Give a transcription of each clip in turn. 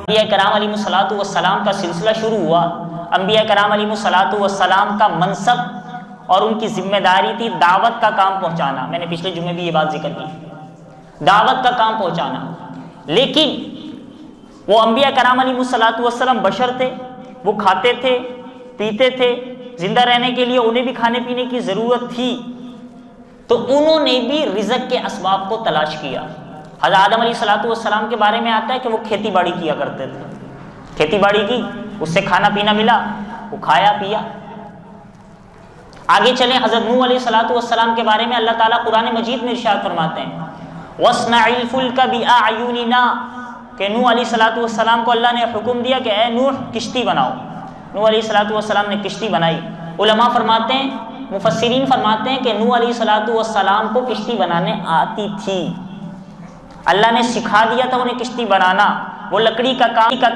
انبیاء کرام علیہ الصلوۃ والسلام کا سلسلہ شروع ہوا، انبیاء کرام علیہ الصلوۃ والسلام کا منصب اور ان کی ذمہ داری تھی دعوت کا کام پہنچانا۔ میں نے پچھلے جمعے بھی یہ بات ذکر کی، دعوت کا کام پہنچانا۔ لیکن وہ انبیاء کرام علیہ الصلوۃ والسلام بشر تھے، وہ کھاتے تھے، پیتے تھے، زندہ رہنے کے لیے انہیں بھی کھانے پینے کی ضرورت تھی، تو انہوں نے بھی رزق کے اسباب کو تلاش کیا۔ حضرت آدم علیہ الصلوۃ والسلام کے بارے میں آتا ہے کہ وہ کھیتی باڑی کیا کرتے تھے، کھیتی باڑی کی، اس سے کھانا پینا ملا، وہ کھایا پیا۔ آگے چلیں، حضرت نوح علیہ الصلوۃ والسلام کے بارے میں اللہ تعالیٰ قرآن مجید میں ارشاد فرماتے ہیں وَاصْنَعِ الْفُلْكَ بِأَعْيُنِنَا، کہ نوح علیہ الصلوۃ والسلام کو اللہ نے حکم دیا کہ اے نوح کشتی بناؤ۔ نوح علیہ الصلوۃ والسلام نے کشتی بنائی۔ علماء فرماتے ہیں، مفسرین فرماتے ہیں کہ نوح علیہ الصلوۃ والسلام کو کشتی بنانے آتی تھی، اللہ نے سکھا دیا تھا انہیں کشتی بنانا۔ وہ لکڑی کا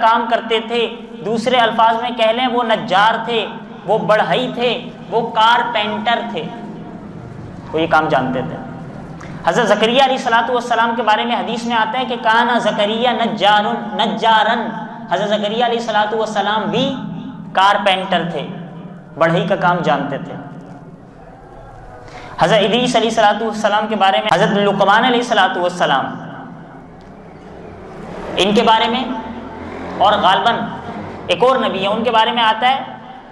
کام کرتے تھے، دوسرے الفاظ میں کہہ لیں وہ نجار تھے، وہ بڑھئی تھے، وہ کارپینٹر تھے، وہ یہ کام جانتے تھے۔ حضرت زکریا علیہ الصلوۃ والسلام کے بارے میں حدیث میں آتا ہے کہ کانا زکریا نجارن، حضرت زکریا علیہ الصلوۃ والسلام بھی کارپینٹر تھے، بڑھئی کا کام جانتے تھے۔ حضرت ادریس علیہ الصلوۃ والسلام کے بارے میں، حضرت لقمان علیہ الصلوۃ والسلام، ان کے بارے میں، اور غالباً ایک اور نبی ہے ان کے بارے میں آتا ہے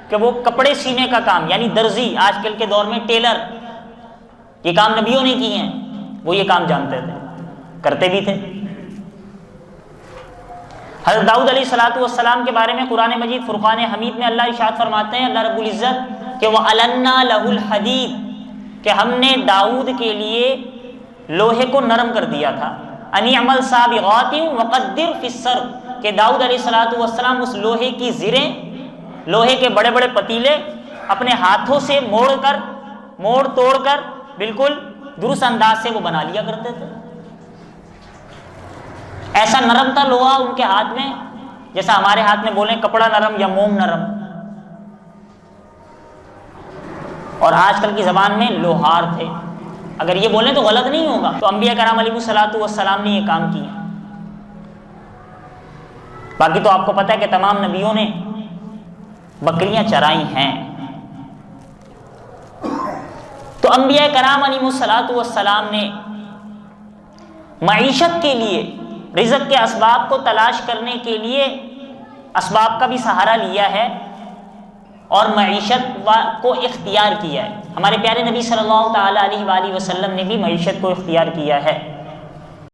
کہ وہ کپڑے سینے کا کام، یعنی درزی، آج کل کے دور میں ٹیلر، یہ کام نبیوں نے کیے ہیں، وہ یہ کام جانتے تھے، کرتے بھی تھے۔ حضرت داؤد علیہ الصلوۃ والسلام کے بارے میں قرآن مجید فرقان حمید میں اللہ ارشاد فرماتے ہیں، اللہ رب العزت، کہ وَأَلَنَّا لَهُ الْحَدِيدَ، کہ ہم نے داؤد کے لیے لوہے کو نرم کر دیا تھا، أَنِ اعْمَلْ سَابِغَاتٍ وَقَدِّرْ فِي السَّرْدِ، کہ داؤد علیہ الصلوۃ والسلام اس لوہے کی زریں، لوہے کے بڑے بڑے پتیلے اپنے ہاتھوں سے موڑ توڑ کر بالکل درست انداز سے وہ بنا لیا کرتے تھے۔ ایسا نرم تھا لوہا ان کے ہاتھ میں، جیسا ہمارے ہاتھ میں بولیں کپڑا نرم یا موم نرم، اور آج کل کی زبان میں لوہار تھے، اگر یہ بولیں تو غلط نہیں ہوگا۔ تو انبیاء کرام علیہ الصلوۃ والسلام نے یہ کام کیا۔ باقی تو آپ کو پتہ ہے کہ تمام نبیوں نے بکریاں چرائی ہیں۔ تو انبیاء کرام علیہ الصلوۃ والسلام نے معیشت کے لیے، رزق کے اسباب کو تلاش کرنے کے لیے اسباب کا بھی سہارا لیا ہے اور معیشت کو اختیار کیا ہے۔ ہمارے پیارے نبی صلی اللہ تعالیٰ علیہ وآلہ وسلم نے بھی معیشت کو اختیار کیا ہے۔